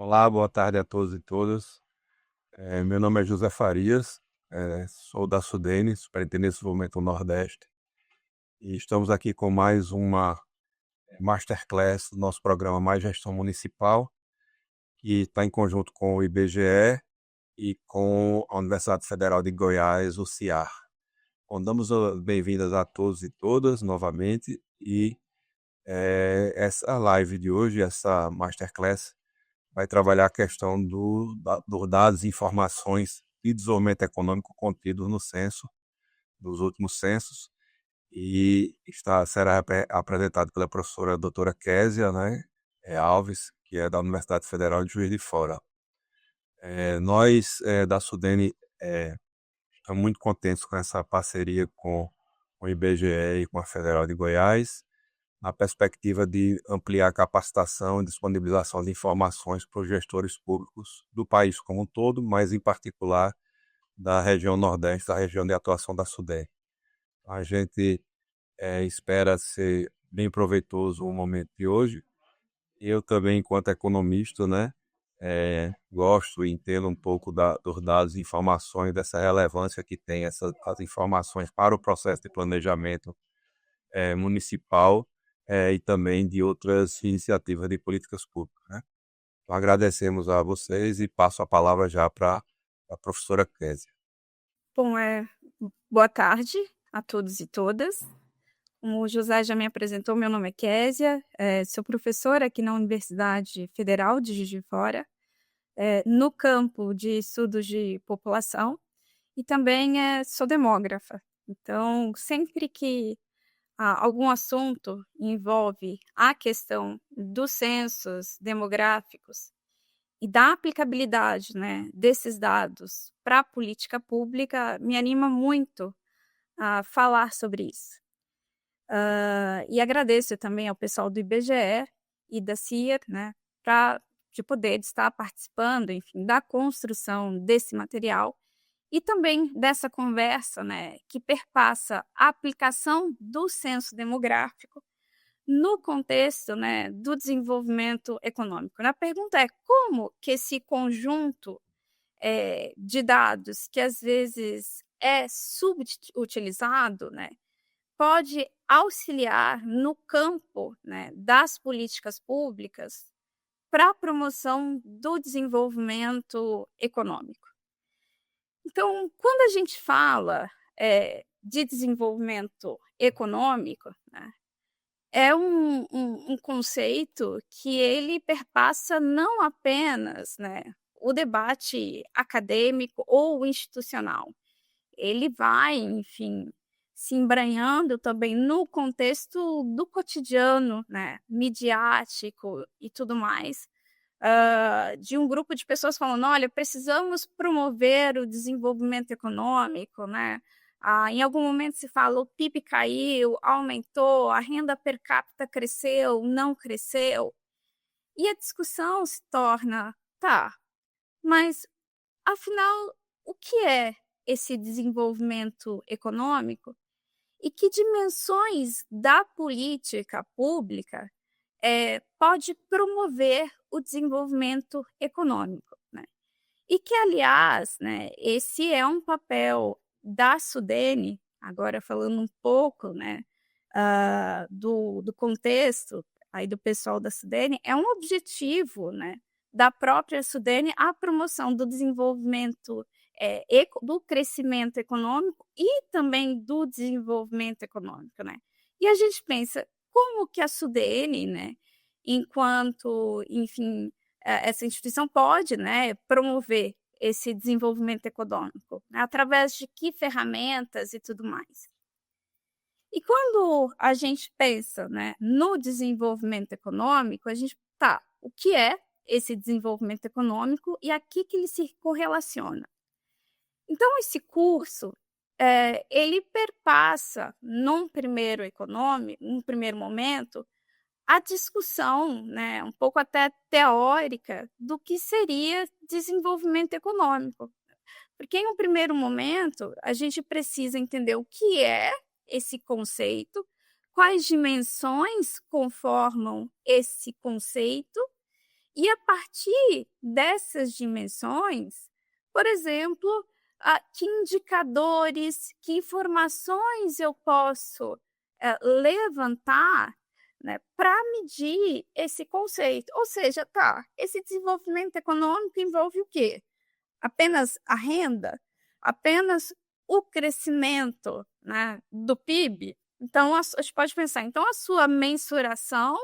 Olá, boa tarde a todos e todas. Meu nome é José Farias, sou da Sudene, Superintendente de Desenvolvimento do Nordeste, e estamos aqui com mais uma Masterclass do nosso programa Mais Gestão Municipal, que está em conjunto com o IBGE e com a Universidade Federal de Goiás, o CIAR. Bom, damos as bem-vindas a todos e todas novamente, e essa live de hoje, essa Masterclass, vai trabalhar a questão dos dados e informações de desenvolvimento econômico contidos no censo, dos últimos censos, e será apresentado pela professora doutora Késia, né, Alves, que é da Universidade Federal de Juiz de Fora. Nós, da Sudene, estamos muito contentes com essa parceria com o IBGE e com a Federal de Goiás, na perspectiva de ampliar a capacitação e disponibilização de informações para os gestores públicos do país como um todo, mas em particular da região Nordeste, da região de atuação da SUDENE. A gente espera ser bem proveitoso o momento de hoje. Eu também, enquanto economista, né, gosto e entendo um pouco dos dados e informações, dessa relevância que tem as informações para o processo de planejamento municipal e também de outras iniciativas de políticas públicas, né? Então, agradecemos a vocês e passo a palavra já para a professora Késia. Bom, boa tarde a todos e todas. Como o José já me apresentou, meu nome é Késia, sou professora aqui na Universidade Federal de Juiz de Fora, no campo de estudos de população, e também sou demógrafa. Então, sempre que algum assunto envolve a questão dos censos demográficos e da aplicabilidade, né, desses dados para a política pública, me anima muito a falar sobre isso. E agradeço também ao pessoal do IBGE e da CIR, né, de poder estar participando, enfim, da construção desse material e também dessa conversa, né, que perpassa a aplicação do censo demográfico no contexto, né, do desenvolvimento econômico. A pergunta é como que esse conjunto de dados, que às vezes é subutilizado, né, pode auxiliar no campo, né, das políticas públicas para a promoção do desenvolvimento econômico. Então, quando a gente fala de desenvolvimento econômico, né, é um conceito que ele perpassa não apenas, né, o debate acadêmico ou institucional. Ele vai, enfim, se embranhando também no contexto do cotidiano, né, midiático e tudo mais, de um grupo de pessoas falando: olha, precisamos promover o desenvolvimento econômico, né? Em algum momento se fala: o PIB caiu, aumentou, a renda per capita cresceu, não cresceu. E a discussão se torna: tá, mas afinal, o que é esse desenvolvimento econômico e que dimensões da política pública pode promover o desenvolvimento econômico, né? E que, aliás, né, esse é um papel da Sudene, agora falando um pouco, né, do contexto aí do pessoal da Sudene, é um objetivo, né, da própria Sudene a promoção do desenvolvimento, do crescimento econômico e também do desenvolvimento econômico, né. E a gente pensa, como que a Sudene, né, enquanto, enfim, essa instituição pode, né, promover esse desenvolvimento econômico, né, através de que ferramentas e tudo mais. E quando a gente pensa, né, no desenvolvimento econômico, a gente tá, o que é esse desenvolvimento econômico e a que ele se correlaciona? Então esse curso, ele perpassa num primeiro momento, a discussão, né, um pouco até teórica, do que seria desenvolvimento econômico. Porque em um primeiro momento, a gente precisa entender o que é esse conceito, quais dimensões conformam esse conceito E a partir dessas dimensões, por exemplo, que indicadores, que informações eu posso levantar, né, para medir esse conceito. Ou seja, tá, esse desenvolvimento econômico envolve o quê? Apenas a renda? Apenas o crescimento, né, do PIB? Então, a gente pode pensar, então a sua mensuração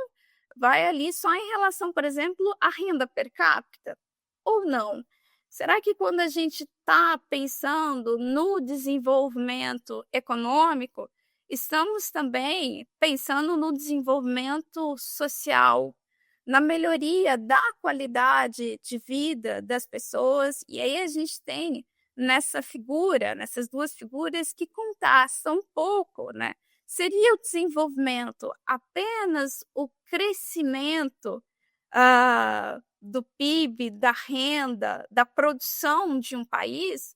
vai ali só em relação, por exemplo, à renda per capita? Ou não? Será que quando a gente está pensando no desenvolvimento econômico, estamos também pensando no desenvolvimento social, na melhoria da qualidade de vida das pessoas? E aí a gente tem nessas duas figuras que contrastam um pouco, né? Seria o desenvolvimento apenas o crescimento do PIB, da renda, da produção de um país?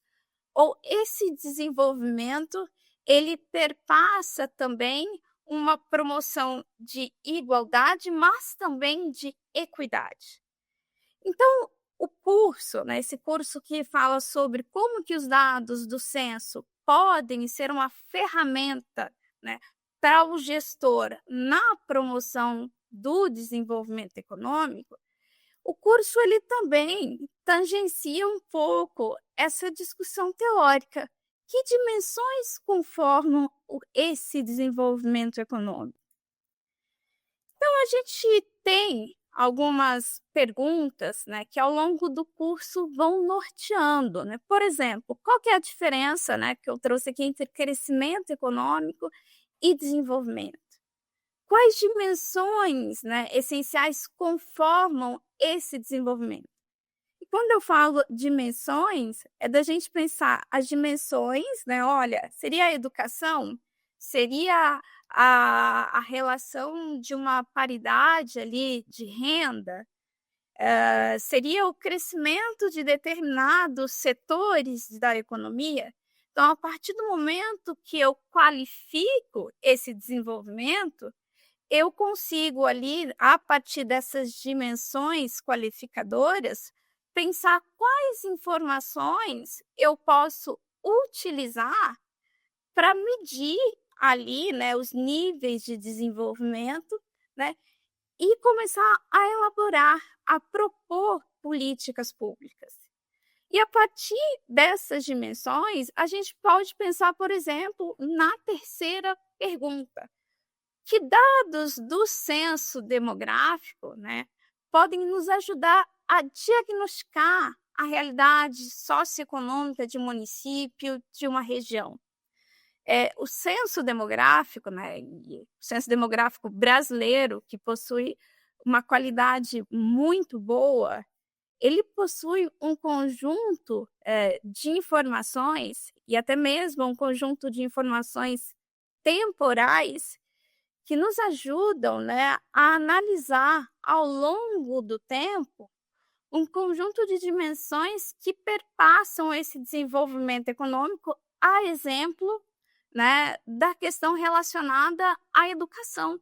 Ou esse desenvolvimento ele perpassa também uma promoção de igualdade, mas também de equidade? Então, o curso, né, esse curso que fala sobre como que os dados do censo podem ser uma ferramenta, né, para o gestor na promoção do desenvolvimento econômico, o curso ele também tangencia um pouco essa discussão teórica. Que dimensões conformam esse desenvolvimento econômico? Então, a gente tem algumas perguntas, né, que ao longo do curso vão norteando, né? Por exemplo, qual que é a diferença, né, que eu trouxe aqui entre crescimento econômico e desenvolvimento? Quais dimensões, né, essenciais conformam esse desenvolvimento? E quando eu falo dimensões, é da gente pensar as dimensões, né? Olha, seria a educação? Seria a relação de uma paridade ali de renda? Seria o crescimento de determinados setores da economia? Então, a partir do momento que eu qualifico esse desenvolvimento, eu consigo ali, a partir dessas dimensões qualificadoras, pensar quais informações eu posso utilizar para medir ali, né, os níveis de desenvolvimento, né, e começar a elaborar, a propor políticas públicas. E a partir dessas dimensões, a gente pode pensar, por exemplo, na terceira pergunta: que dados do censo demográfico, né, podem nos ajudar a diagnosticar a realidade socioeconômica de um município, de uma região? O censo demográfico, né, e o censo demográfico brasileiro, que possui uma qualidade muito boa, ele possui um conjunto de informações e até mesmo um conjunto de informações temporais que nos ajudam, né, a analisar ao longo do tempo um conjunto de dimensões que perpassam esse desenvolvimento econômico, a exemplo, né, da questão relacionada à educação.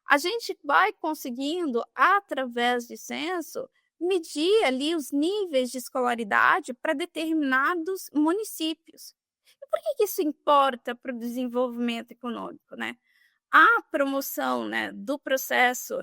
A gente vai conseguindo, através de censo, medir ali os níveis de escolaridade para determinados municípios. E por que isso importa para o desenvolvimento econômico, né? A promoção, né, do processo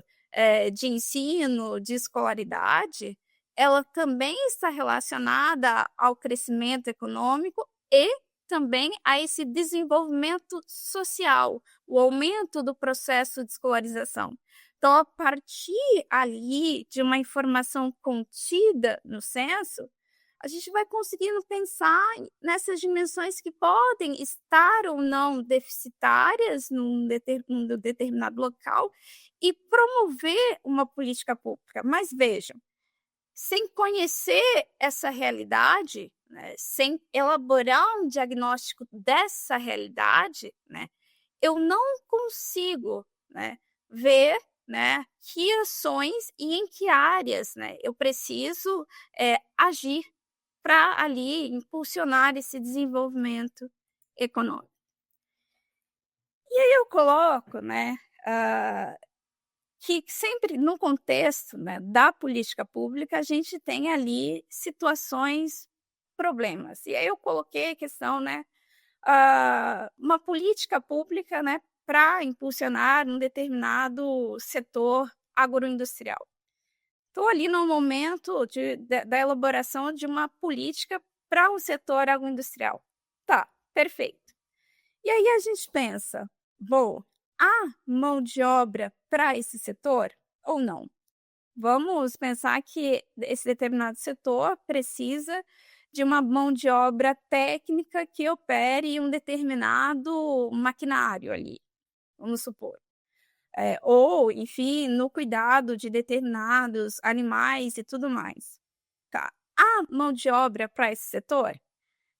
de ensino, de escolaridade, ela também está relacionada ao crescimento econômico e também a esse desenvolvimento social, o aumento do processo de escolarização. Então, a partir ali de uma informação contida no censo, a gente vai conseguindo pensar nessas dimensões que podem estar ou não deficitárias num determinado local e promover uma política pública. Mas vejam, sem conhecer essa realidade, né, sem elaborar um diagnóstico dessa realidade, né, eu não consigo, né, ver, né, que ações e em que áreas, né, eu preciso agir para ali impulsionar esse desenvolvimento econômico. E aí eu coloco, né, que sempre no contexto, né, da política pública, a gente tem ali situações, problemas. E aí eu coloquei a questão, né, uma política pública, né, para impulsionar um determinado setor agroindustrial. Estou ali no momento da elaboração de uma política para o setor agroindustrial. Tá, perfeito. E aí a gente pensa: bom, há mão de obra para esse setor ou não? Vamos pensar que esse determinado setor precisa de uma mão de obra técnica que opere um determinado maquinário ali, vamos supor. Ou, enfim, no cuidado de determinados animais e tudo mais. Tá. Há mão de obra para esse setor?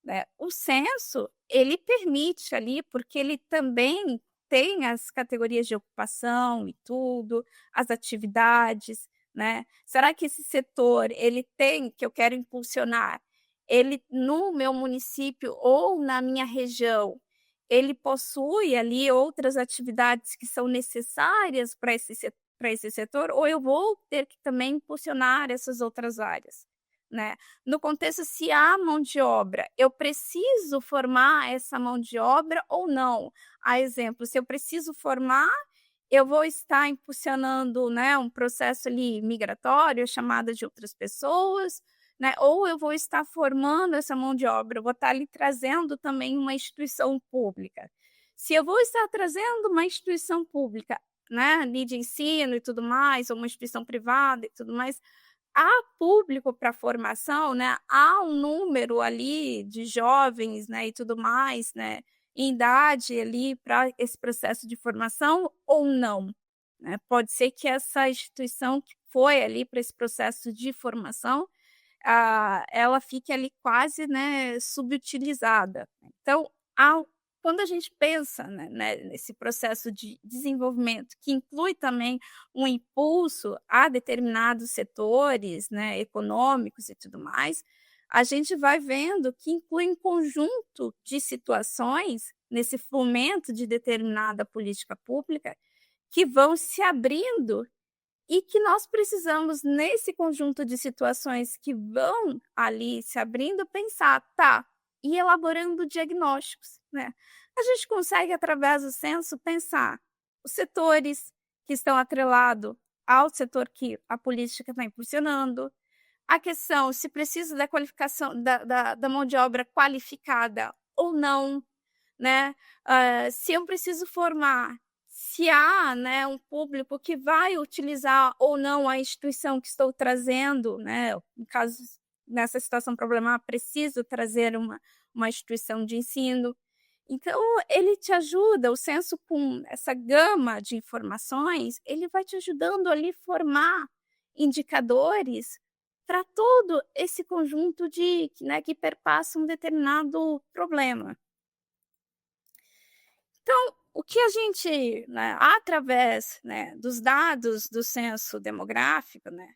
Né, o censo, ele permite ali, porque ele também tem as categorias de ocupação e tudo, as atividades, né. Será que esse setor, ele tem que eu quero impulsionar, ele no meu município ou na minha região, ele possui ali outras atividades que são necessárias para esse setor, ou eu vou ter que também impulsionar essas outras áreas, né? No contexto, se há mão de obra, eu preciso formar essa mão de obra ou não? A exemplo, se eu preciso formar, eu vou estar impulsionando, né, um processo ali migratório, chamada de outras pessoas, né, ou eu vou estar formando essa mão de obra, eu vou estar ali trazendo também uma instituição pública. Se eu vou estar trazendo uma instituição pública, né, ali de ensino e tudo mais, ou uma instituição privada e tudo mais, há público para formação, né, há um número ali de jovens, né, e tudo mais, né, em idade ali para esse processo de formação ou não, né. Pode ser que essa instituição que foi ali para esse processo de formação, ela fique ali quase, né, subutilizada. Então, há quando a gente pensa, né, nesse processo de desenvolvimento, que inclui também um impulso a determinados setores, né, econômicos e tudo mais, a gente vai vendo que inclui um conjunto de situações nesse fomento de determinada política pública que vão se abrindo e que nós precisamos, nesse conjunto de situações que vão ali se abrindo, pensar, tá, e elaborando diagnósticos, né? A gente consegue, através do censo, pensar os setores que estão atrelados ao setor que a política está impulsionando, a questão se precisa da qualificação da mão de obra qualificada ou não, né, se eu preciso formar, se há, né, um público que vai utilizar ou não a instituição que estou trazendo, né, no caso, nessa situação problemática, preciso trazer uma instituição de ensino. Então, ele te ajuda, o censo com essa gama de informações, ele vai te ajudando ali formar indicadores para todo esse conjunto de né, que perpassa um determinado problema. Então, o que a gente, né, através, né, dos dados do censo demográfico, né,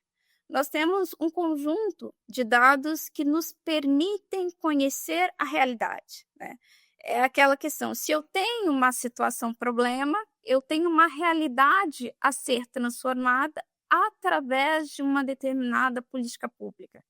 nós temos um conjunto de dados que nos permitem conhecer a realidade, né. É aquela questão, se eu tenho uma situação problema, eu tenho uma realidade a ser transformada através de uma determinada política pública.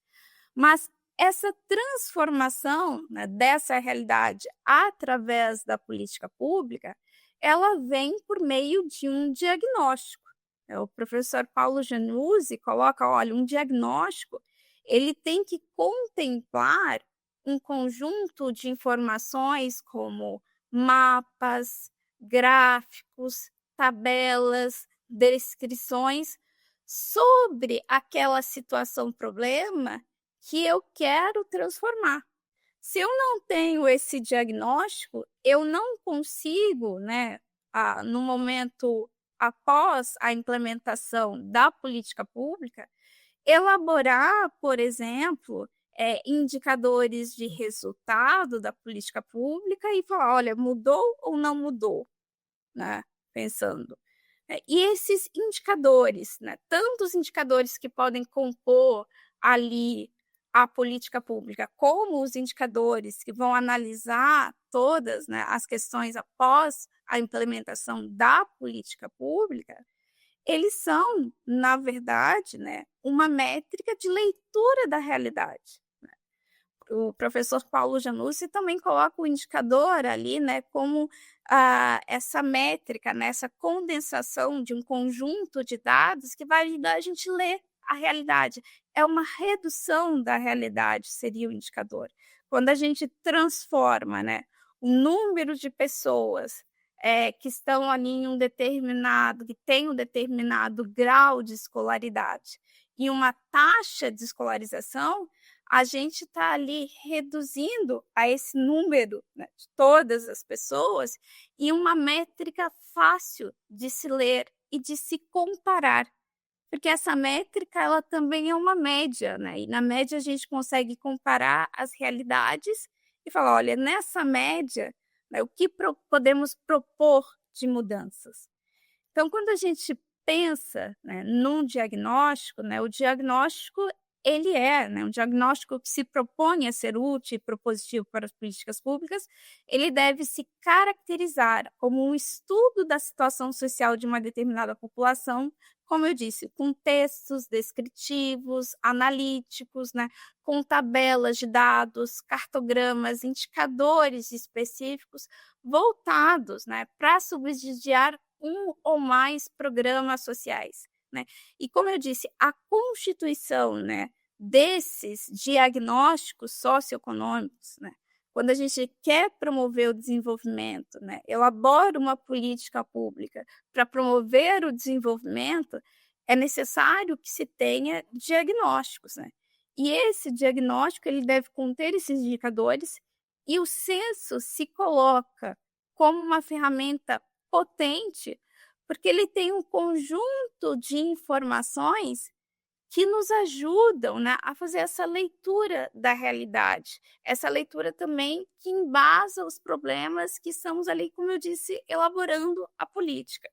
Mas essa transformação, né, dessa realidade através da política pública, ela vem por meio de um diagnóstico. O professor Paulo Januzzi coloca, olha, um diagnóstico, ele tem que contemplar um conjunto de informações como mapas, gráficos, tabelas, descrições sobre aquela situação problema que eu quero transformar. Se eu não tenho esse diagnóstico, eu não consigo, né, no momento após a implementação da política pública, elaborar, por exemplo, indicadores de resultado da política pública e falar: olha, mudou ou não mudou, né? Pensando. E esses indicadores, né, tanto os indicadores que podem compor ali a política pública, como os indicadores que vão analisar todas, né, as questões após a implementação da política pública, eles são, na verdade, né, uma métrica de leitura da realidade. O professor Paulo Janussi também coloca o indicador ali, né, como essa métrica, né, essa condensação de um conjunto de dados que vai ajudar a gente a ler a realidade. É uma redução da realidade, seria o indicador. Quando a gente transforma, né, o número de pessoas que estão ali em um determinado, que tem um determinado grau de escolaridade, e uma taxa de escolarização, a gente está ali reduzindo a esse número, né, de todas as pessoas em uma métrica fácil de se ler e de se comparar. Porque essa métrica ela também é uma média, né? E na média a gente consegue comparar as realidades e falar, olha, nessa média, né, o que podemos propor de mudanças? Então, quando a gente pensa, né, num diagnóstico, né, o diagnóstico ele é, né, um diagnóstico que se propõe a ser útil e propositivo para as políticas públicas, ele deve se caracterizar como um estudo da situação social de uma determinada população, como eu disse, com textos descritivos, analíticos, né, com tabelas de dados, cartogramas, indicadores específicos voltados, né, para subsidiar um ou mais programas sociais, né. E como eu disse, a constituição, né, desses diagnósticos socioeconômicos, né, quando a gente quer promover o desenvolvimento, né, elabora uma política pública para promover o desenvolvimento, é necessário que se tenha diagnósticos, né. E esse diagnóstico ele deve conter esses indicadores e o censo se coloca como uma ferramenta potente, porque ele tem um conjunto de informações que nos ajudam, né, a fazer essa leitura da realidade. Essa leitura também que embasa os problemas que estamos ali, como eu disse, elaborando a política.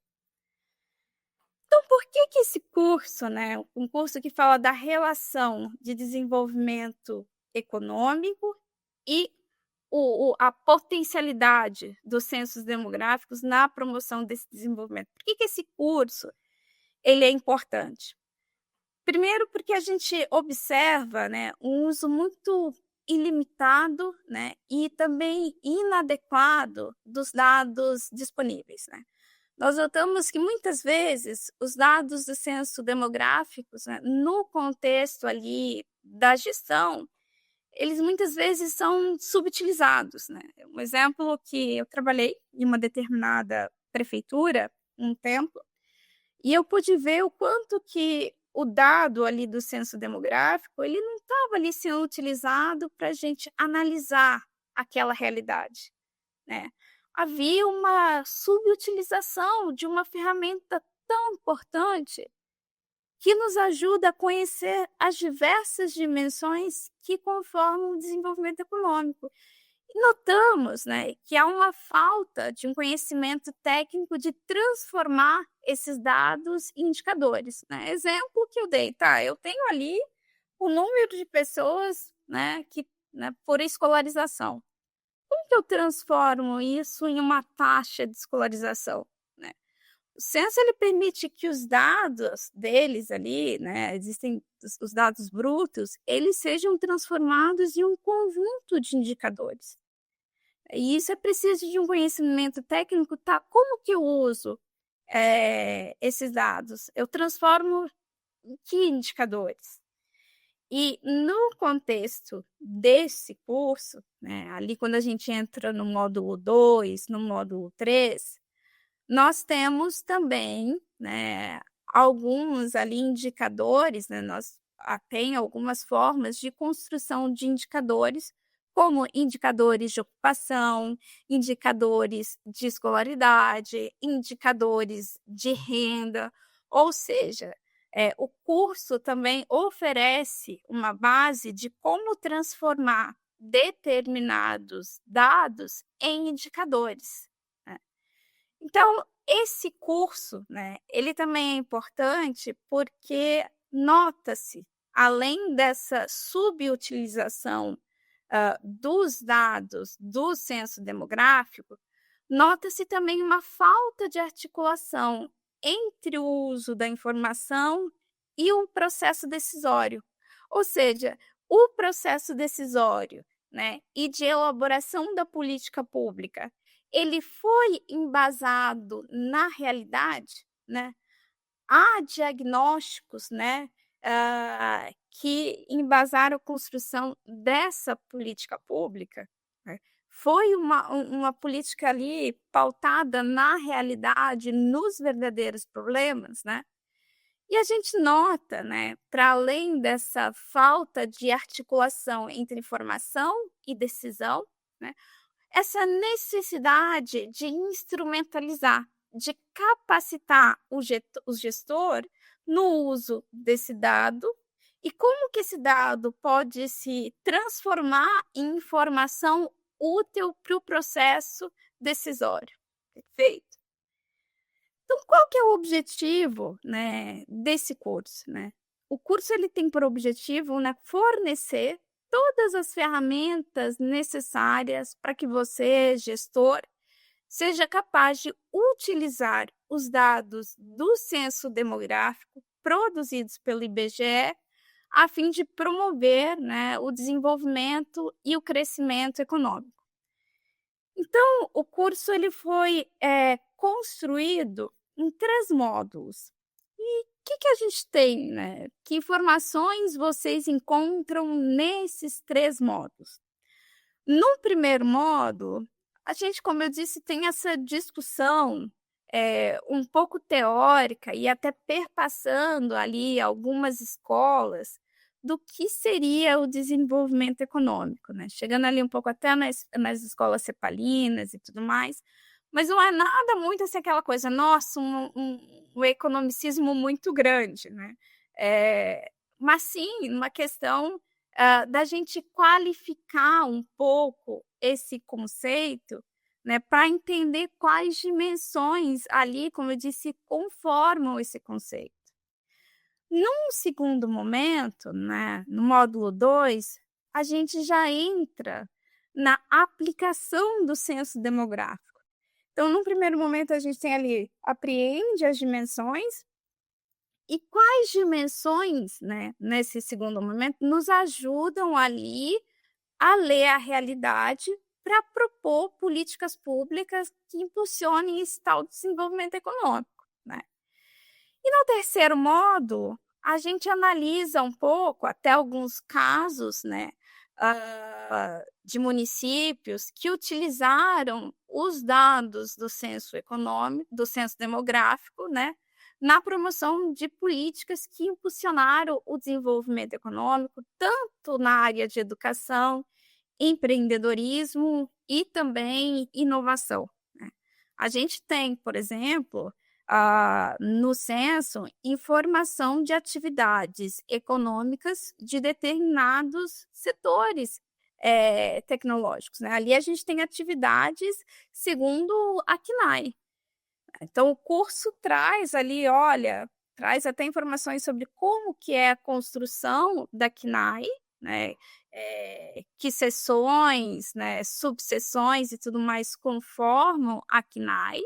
Então, por que que esse curso, né, um curso que fala da relação de desenvolvimento econômico e a potencialidade dos censos demográficos na promoção desse desenvolvimento. Por que que esse curso ele é importante? Primeiro porque a gente observa, né, um uso muito ilimitado, né, e também inadequado dos dados disponíveis, né. Nós notamos que muitas vezes os dados do censo demográficos, né, no contexto ali da gestão, eles muitas vezes são subutilizados, né. Um exemplo que eu trabalhei em uma determinada prefeitura um tempo, e eu pude ver o quanto que o dado ali do censo demográfico, ele não estava ali sendo utilizado para a gente analisar aquela realidade, né. Havia uma subutilização de uma ferramenta tão importante que nos ajuda a conhecer as diversas dimensões que conformam o desenvolvimento econômico. E notamos, né, que há uma falta de um conhecimento técnico de transformar esses dados em indicadores, né. Exemplo que eu dei, tá, eu tenho ali o número de pessoas, né, que, né, por escolarização. Como que eu transformo isso em uma taxa de escolarização, né? O censo ele permite que os dados deles ali, né, existem os dados brutos, eles sejam transformados em um conjunto de indicadores. E isso é preciso de um conhecimento técnico, tá? Como que eu uso, esses dados? Eu transformo em que indicadores? E no contexto desse curso, né, ali quando a gente entra no módulo 2, no módulo 3, nós temos também, né, alguns ali indicadores, né, tem algumas formas de construção de indicadores, como indicadores de ocupação, indicadores de escolaridade, indicadores de renda, ou seja, o curso também oferece uma base de como transformar determinados dados em indicadores, né. Então, esse curso, né, ele também é importante porque nota-se, além dessa subutilização, dos dados do censo demográfico, nota-se também uma falta de articulação entre o uso da informação e o processo decisório. Ou seja, o processo decisório, né, e de elaboração da política pública, ele foi embasado na realidade, né? Há diagnósticos, né, que embasaram a construção dessa política pública, né. Foi uma política ali pautada na realidade, nos verdadeiros problemas, né. E a gente nota, né, para além dessa falta de articulação entre informação e decisão, né, essa necessidade de instrumentalizar, de capacitar o gestor no uso desse dado e como que esse dado pode se transformar em informação útil para o processo decisório. Perfeito? Então, qual que é o objetivo, né, desse curso, né? O curso ele tem por objetivo, né, fornecer todas as ferramentas necessárias para que você, gestor, seja capaz de utilizar os dados do censo demográfico produzidos pelo IBGE a fim de promover, né, o desenvolvimento e o crescimento econômico. Então, o curso ele foi construído em 3 módulos. E o que a gente tem, né? Que informações vocês encontram nesses 3 módulos? No primeiro módulo, a gente, como eu disse, tem essa discussão um pouco teórica e até perpassando ali algumas escolas do que seria o desenvolvimento econômico, né? Chegando ali um pouco até nas escolas cepalinas e tudo mais, mas não é nada muito assim aquela coisa, nossa, um economicismo muito grande, né? Mas sim uma questão da gente qualificar um pouco esse conceito, né, para entender quais dimensões ali, como eu disse, conformam esse conceito. Num segundo momento, né, no módulo 2, a gente já entra na aplicação do censo demográfico. Então, num primeiro momento, a gente tem ali, apreende as dimensões, e quais dimensões, né, nesse segundo momento, nos ajudam ali a ler a realidade para propor políticas públicas que impulsionem esse tal desenvolvimento econômico, né? E no terceiro modo, a gente analisa um pouco, até alguns casos, né, de municípios que utilizaram os dados do censo econômico, do censo demográfico, né, na promoção de políticas que impulsionaram o desenvolvimento econômico, tanto na área de educação, empreendedorismo e também inovação, né. A gente tem, por exemplo, no censo, informação de atividades econômicas de determinados setores, tecnológicos, né. Ali a gente tem atividades segundo a CNAE. Então o curso traz ali, olha, traz até informações sobre como que é a construção da CNAE, né, que seções, né, subseções e tudo mais conformam a CNAE,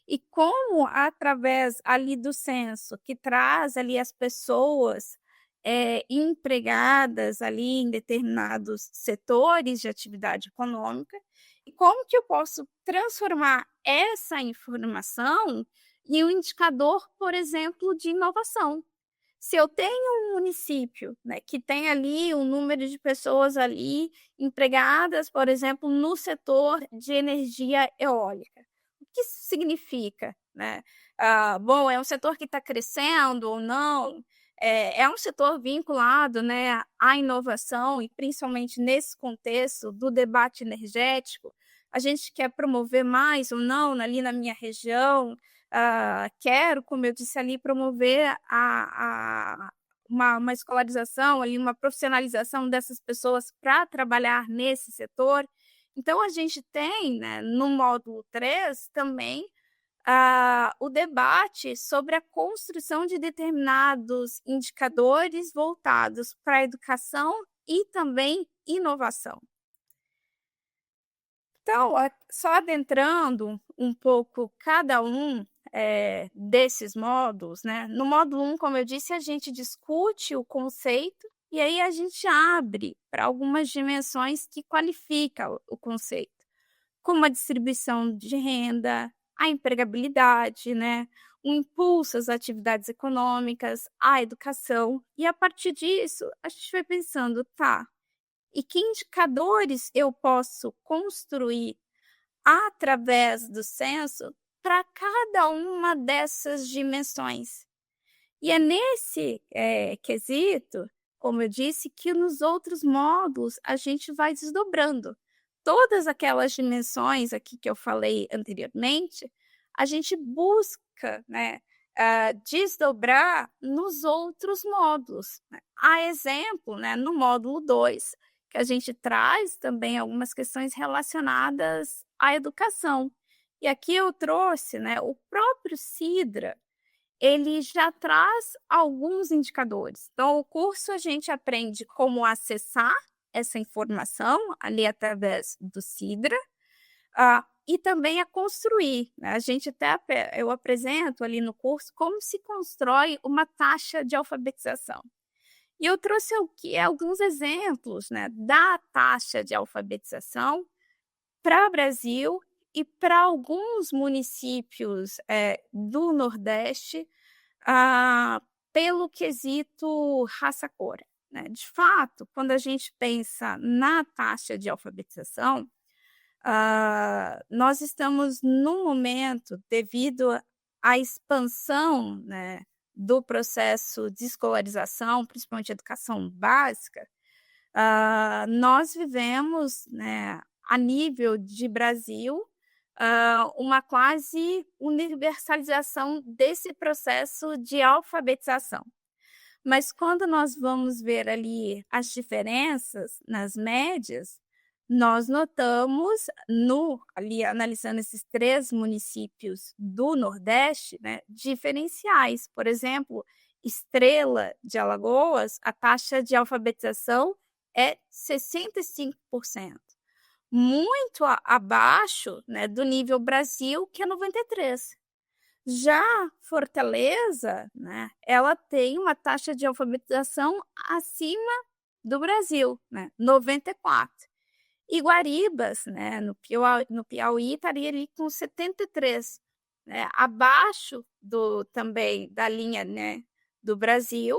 e como através ali do censo, que traz ali as pessoas, empregadas ali em determinados setores de atividade econômica, e como que eu posso transformar essa informação em um indicador, por exemplo, de inovação. Se eu tenho um município, né, que tem ali um número de pessoas ali empregadas, por exemplo, no setor de energia eólica, o que isso significa, né? Bom, é um setor que está crescendo ou não? É um setor vinculado, né, à inovação e principalmente nesse contexto do debate energético. A gente quer promover mais ou não ali na minha região. Quero, como eu disse ali, promover uma escolarização, ali, uma profissionalização dessas pessoas para trabalhar nesse setor. Então, a gente tem, né, no módulo 3 também, o debate sobre a construção de determinados indicadores voltados para a educação e também inovação. Então, só adentrando um pouco cada um, desses módulos, né? No módulo 1, como eu disse, a gente discute o conceito e aí a gente abre para algumas dimensões que qualificam o conceito, como a distribuição de renda, a empregabilidade, né? O impulso às atividades econômicas, a educação. E a partir disso, a gente vai pensando, tá, e que indicadores eu posso construir através do censo para cada uma dessas dimensões. E é nesse quesito, como eu disse, que nos outros módulos a gente vai desdobrando. Todas aquelas dimensões aqui que eu falei anteriormente, a gente busca, né, desdobrar nos outros módulos, né. A exemplo, né, no módulo 2, que a gente traz também algumas questões relacionadas à educação. E aqui eu trouxe, né, o próprio Sidra, ele já traz alguns indicadores. Então, o curso a gente aprende como acessar essa informação ali através do Sidra, e também a construir, né? A gente eu apresento ali no curso como se constrói uma taxa de alfabetização. E eu trouxe aqui alguns exemplos, né, da taxa de alfabetização para o Brasil e para alguns municípios do Nordeste, pelo quesito raça-cor, né. De fato, quando a gente pensa na taxa de alfabetização, nós estamos num momento, devido à expansão, né, do processo de escolarização, principalmente educação básica, nós vivemos, né, a nível de Brasil, uma quase universalização desse processo de alfabetização. Mas quando nós vamos ver ali as diferenças nas médias, nós notamos ali analisando esses 3 municípios do Nordeste, né, diferenciais. Por exemplo, Estrela de Alagoas, a taxa de alfabetização é 65%, muito abaixo, né, do nível Brasil, que é 93%. Já Fortaleza, né, ela tem uma taxa de alfabetização acima do Brasil, né, 94. E Guaribas, né, no Piauí estaria ali com 73, né, abaixo também da linha, né, do Brasil,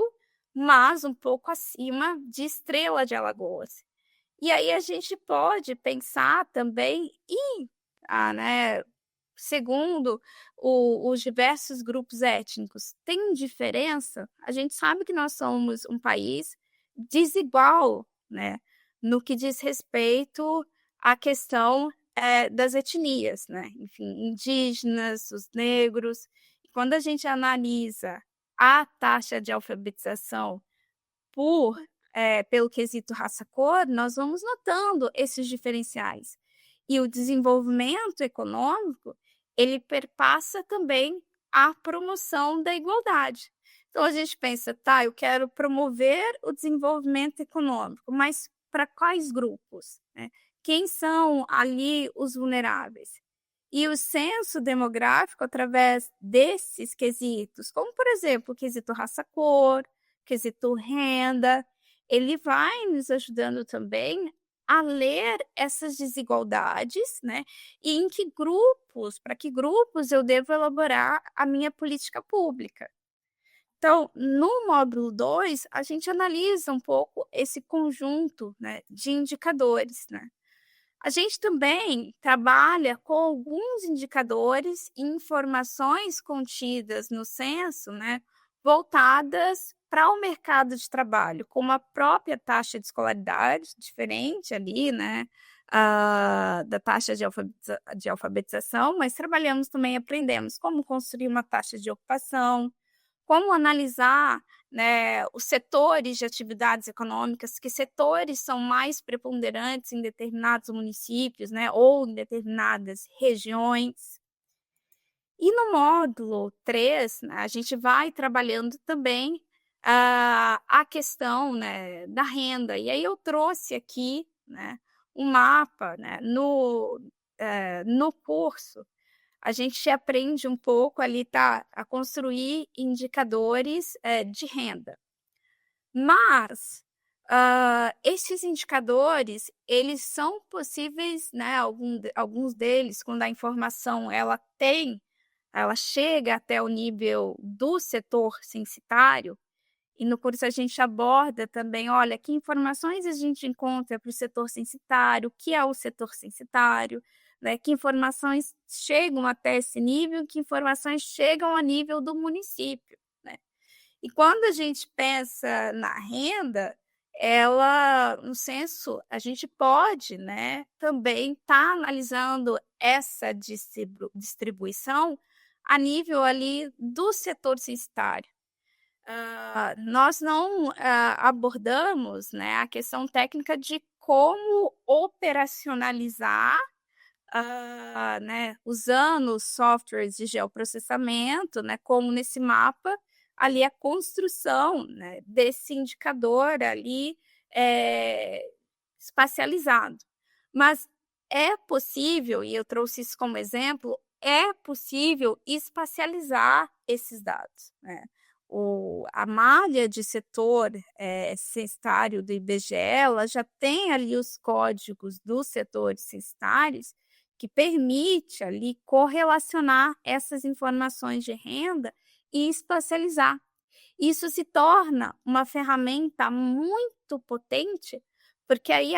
mas um pouco acima de Estrela de Alagoas. E aí a gente pode pensar também né, segundo os diversos grupos étnicos, tem diferença? A gente sabe que nós somos um país desigual, né, no que diz respeito à questão, das etnias, né, enfim, indígenas, os negros. E quando a gente analisa a taxa de alfabetização pelo quesito raça-cor, nós vamos notando esses diferenciais. E o desenvolvimento econômico, ele perpassa também a promoção da igualdade. Então a gente pensa, tá, eu quero promover o desenvolvimento econômico, mas para quais grupos, né? Quem são ali os vulneráveis? E o censo demográfico, através desses quesitos, como por exemplo o quesito raça-cor, quesito renda, ele vai nos ajudando também a ler essas desigualdades, né, e em que grupos, para que grupos eu devo elaborar a minha política pública. Então, no módulo 2, a gente analisa um pouco esse conjunto, né, de indicadores, né. A gente também trabalha com alguns indicadores e informações contidas no censo, né, voltadas para o mercado de trabalho, como a própria taxa de escolaridade, diferente ali, né, da taxa de alfabetização, mas trabalhamos também, aprendemos como construir uma taxa de ocupação, como analisar, né, os setores de atividades econômicas, que setores são mais preponderantes em determinados municípios, né, ou em determinadas regiões. E no módulo 3, né, a gente vai trabalhando também a questão, né, da renda. E aí eu trouxe aqui, né, um mapa, né, no curso, a gente aprende um pouco ali, tá, a construir indicadores de renda. Mas esses indicadores, eles são possíveis, né, alguns deles, quando a informação ela chega até o nível do setor censitário, e no curso a gente aborda também, olha, que informações a gente encontra para o setor censitário, o que é o setor censitário, né, que informações chegam até esse nível, que informações chegam a nível do município, né. E quando a gente pensa na renda, no censo, a gente pode, né, também estar analisando essa distribuição a nível ali do setor censitário. Nós não abordamos, né, a questão técnica de como operacionalizar, né, usando softwares de geoprocessamento, né, como nesse mapa, ali a construção, né, desse indicador ali espacializado. Mas é possível, e eu trouxe isso como exemplo, é possível espacializar esses dados, né. A malha de setor censitário do IBGE, ela já tem ali os códigos dos setores censitários que permite ali correlacionar essas informações de renda e espacializar. Isso se torna uma ferramenta muito potente, porque aí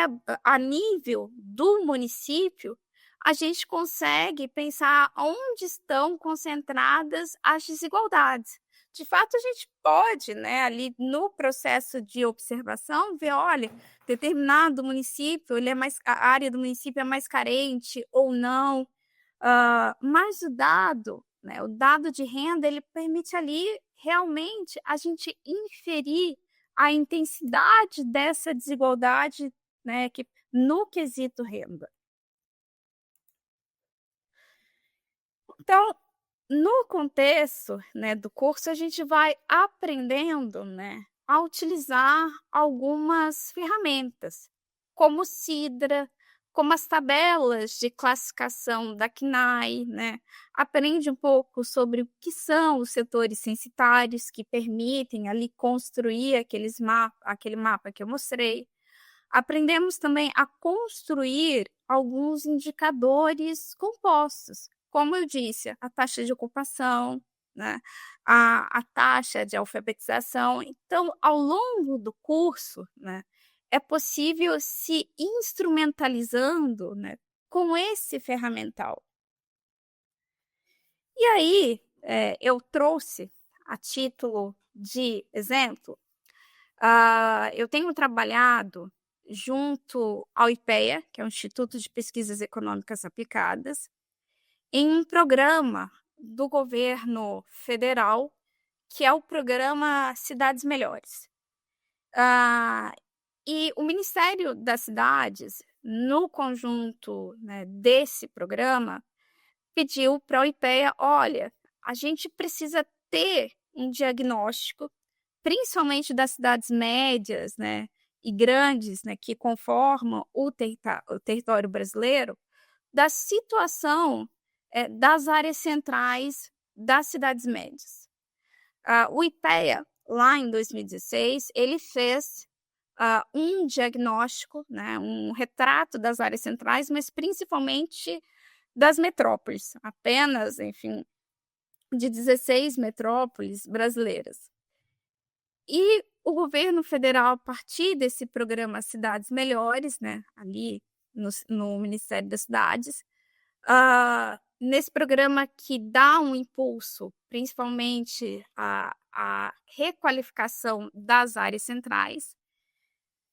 a nível do município, a gente consegue pensar onde estão concentradas as desigualdades. De fato, a gente pode, né, ali no processo de observação, ver, olha, determinado município, a área do município é mais carente ou não. Mas o dado, né, o dado de renda, ele permite ali realmente a gente inferir a intensidade dessa desigualdade, né, no quesito renda. Então, no contexto, né, do curso, a gente vai aprendendo, né, a utilizar algumas ferramentas, como o Sidra, como as tabelas de classificação da CNAE, né? Aprende um pouco sobre o que são os setores censitários que permitem ali construir aquele mapa que eu mostrei. Aprendemos também a construir alguns indicadores compostos, como eu disse, a taxa de ocupação, né, a taxa de alfabetização. Então, ao longo do curso, né, é possível se instrumentalizando, né, com esse ferramental. E aí, eu trouxe, a título de exemplo, eu tenho trabalhado junto ao IPEA, que é o Instituto de Pesquisas Econômicas Aplicadas, em um programa do governo federal, que é o programa Cidades Melhores. E o Ministério das Cidades, no conjunto, né, desse programa, pediu para o IPEA: olha, a gente precisa ter um diagnóstico, principalmente das cidades médias, né, e grandes, né, que conformam o território brasileiro, da situação das áreas centrais das cidades médias. O IPEA, lá em 2016, ele fez um diagnóstico, né, um retrato das áreas centrais, mas principalmente das metrópoles, apenas, enfim, de 16 metrópoles brasileiras. E o governo federal, a partir desse programa Cidades Melhores, né, ali no Ministério das Cidades, nesse programa que dá um impulso, principalmente à requalificação das áreas centrais,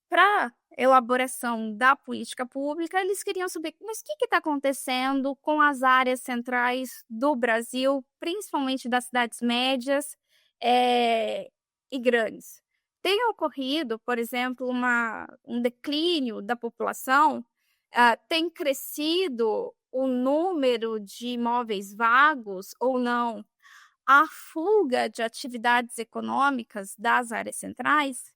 para elaboração da política pública, eles queriam saber, mas o que está acontecendo com as áreas centrais do Brasil, principalmente das cidades médias e grandes. Tem ocorrido, por exemplo, um declínio da população, tem crescido o número de imóveis vagos ou não, a fuga de atividades econômicas das áreas centrais.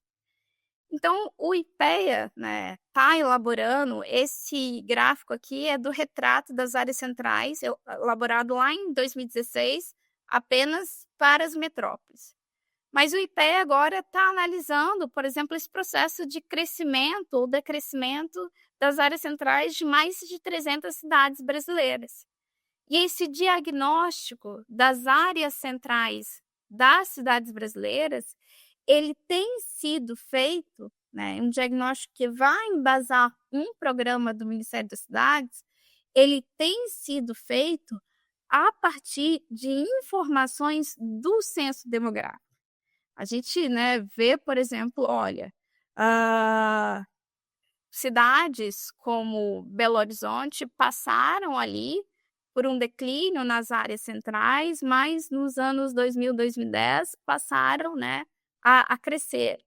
Então, o IPEA, né, está elaborando esse gráfico aqui, é do retrato das áreas centrais, elaborado lá em 2016, apenas para as metrópoles. Mas o IPEA agora está analisando, por exemplo, esse processo de crescimento ou decrescimento das áreas centrais de mais de 300 cidades brasileiras. E esse diagnóstico das áreas centrais das cidades brasileiras, ele tem sido feito, né, um diagnóstico que vai embasar um programa do Ministério das Cidades, ele tem sido feito a partir de informações do censo demográfico. A gente, né, vê, por exemplo, olha, cidades como Belo Horizonte passaram ali por um declínio nas áreas centrais, mas nos anos 2000, 2010 passaram, né, a crescer.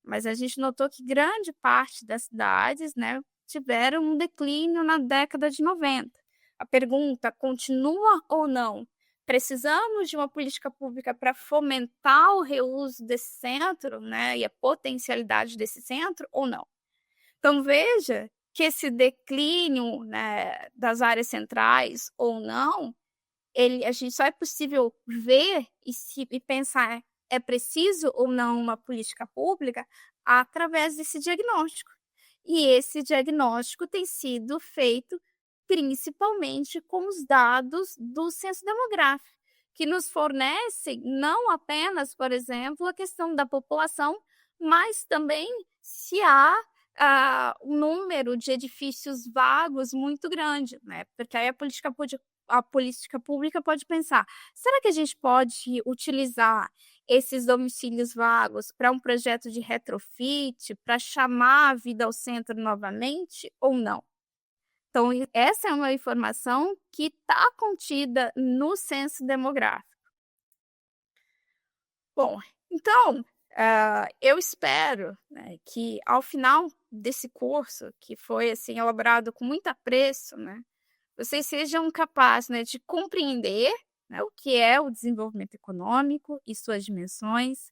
Mas a gente notou que grande parte das cidades, né, tiveram um declínio na década de 90. A pergunta continua ou não? Precisamos de uma política pública para fomentar o reuso desse centro, né, e a potencialidade desse centro ou não? Então veja que esse declínio, né, das áreas centrais ou não, a gente só é possível ver e pensar é preciso ou não uma política pública através desse diagnóstico. E esse diagnóstico tem sido feito principalmente com os dados do censo demográfico, que nos fornecem não apenas, por exemplo, a questão da população, mas também se há um número de edifícios vagos muito grande, né? Porque aí a política pública pode pensar: será que a gente pode utilizar esses domicílios vagos para um projeto de retrofit, para chamar a vida ao centro novamente ou não? Então, essa é uma informação que está contida no censo demográfico. Bom, então, eu espero, né, que ao final desse curso, que foi assim elaborado com muito apreço, né, vocês sejam capazes, né, de compreender, né, o que é o desenvolvimento econômico e suas dimensões.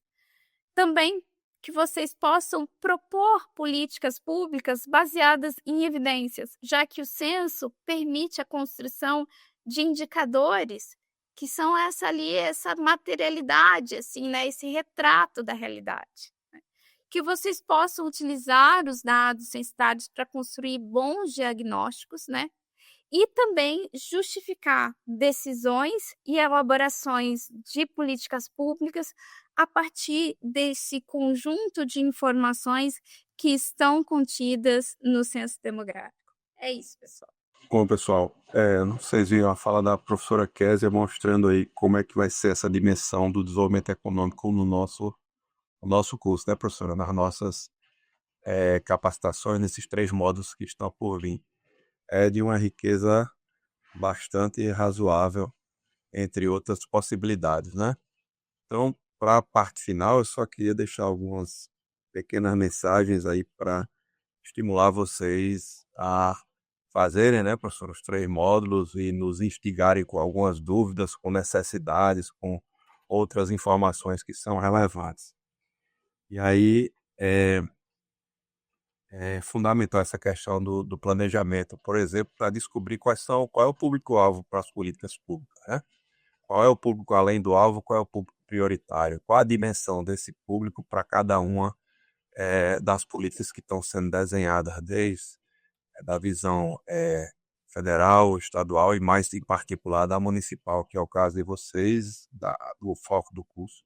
Também que vocês possam propor políticas públicas baseadas em evidências, já que o censo permite a construção de indicadores que são essa materialidade, assim, né, esse retrato da realidade. Né? Que vocês possam utilizar os dados censitários para construir bons diagnósticos, né? E também justificar decisões e elaborações de políticas públicas a partir desse conjunto de informações que estão contidas no censo demográfico. É isso, pessoal. Bom, pessoal, não sei se vocês viram a fala da professora Késia mostrando aí como é que vai ser essa dimensão do desenvolvimento econômico no nosso curso, né, professora? Nas nossas capacitações, nesses 3 módulos que estão por vir. É de uma riqueza bastante razoável, entre outras possibilidades, né? Então, para a parte final, eu só queria deixar algumas pequenas mensagens aí para estimular vocês a fazerem, né, professor, os 3 módulos e nos instigarem com algumas dúvidas, com necessidades, com outras informações que são relevantes. E aí é fundamental essa questão do planejamento, por exemplo, para descobrir qual é o público-alvo para as políticas públicas, né? Qual é o público além do alvo, qual é o público prioritário, qual a dimensão desse público para cada uma das políticas que estão sendo desenhadas, desde da visão federal, estadual e mais em particular da municipal, que é o caso de vocês, do foco do curso,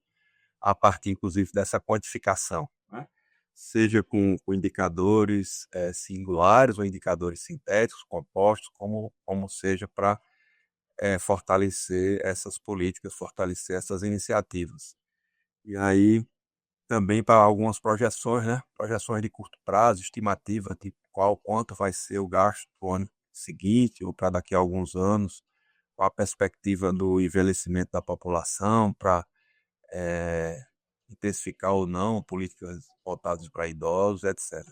a partir inclusive dessa quantificação, né? Seja com indicadores singulares ou indicadores sintéticos, compostos, como seja para fortalecer essas políticas, fortalecer essas iniciativas. E aí também para algumas projeções, né? Projeções de curto prazo, estimativa de quanto vai ser o gasto no ano seguinte ou para daqui a alguns anos, qual a perspectiva do envelhecimento da população para intensificar ou não políticas voltadas para idosos, etc.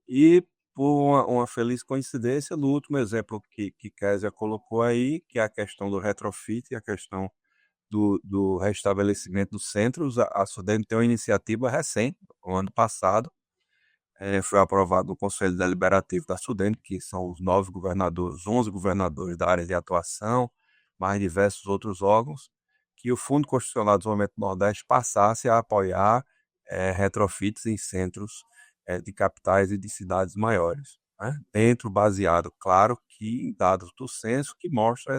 E por uma feliz coincidência, no último exemplo que Késia colocou aí, que é a questão do retrofit e a questão do restabelecimento dos centros, a Sudene tem uma iniciativa recente, no ano passado, foi aprovado no Conselho Deliberativo da SUDENE, que são os 11 governadores da área de atuação, mais diversos outros órgãos, que o Fundo Constitucional de Desenvolvimento do Nordeste passasse a apoiar retrofits em centros de capitais e de cidades maiores, né? Dentro, baseado, claro, que em dados do censo que mostra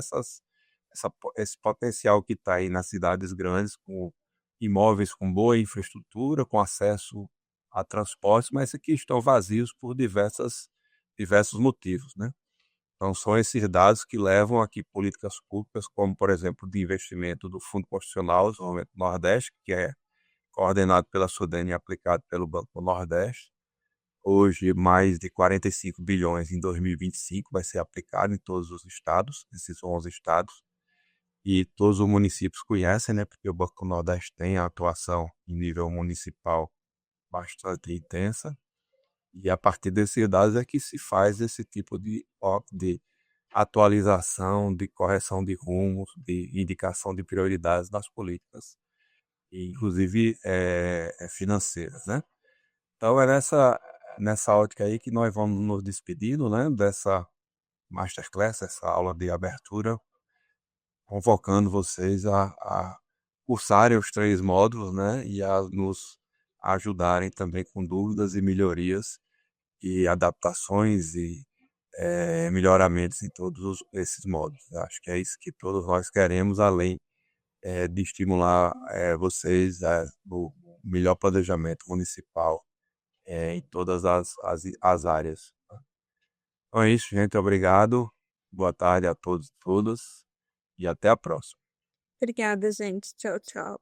esse potencial que está aí nas cidades grandes, com imóveis com boa infraestrutura, com acesso a transportes, mas que estão vazios por diversos motivos, né? Então, são esses dados que levam a que políticas públicas, como, por exemplo, de investimento do Fundo Constitucional do Desenvolvimento do Nordeste, que é coordenado pela SUDENE e aplicado pelo Banco do Nordeste, hoje mais de 45 bilhões em 2025 vai ser aplicado em todos os estados, esses 11 estados, e todos os municípios conhecem, né, porque o Banco do Nordeste tem a atuação em nível municipal bastante intensa, e a partir desses dados é que se faz esse tipo de atualização, de correção de rumos, de indicação de prioridades das políticas, inclusive financeiras, né? Então é nessa ótica aí que nós vamos nos despedindo, né, dessa masterclass, essa aula de abertura, convocando vocês a cursarem os 3 módulos, né, e a nos ajudarem também com dúvidas e melhorias e adaptações e melhoramentos em todos esses módulos. Eu acho que é isso que todos nós queremos, além de estimular vocês no melhor planejamento municipal em todas as áreas. Então é isso, gente. Obrigado. Boa tarde a todos e todas. E até a próxima. Obrigada, gente. Tchau, tchau.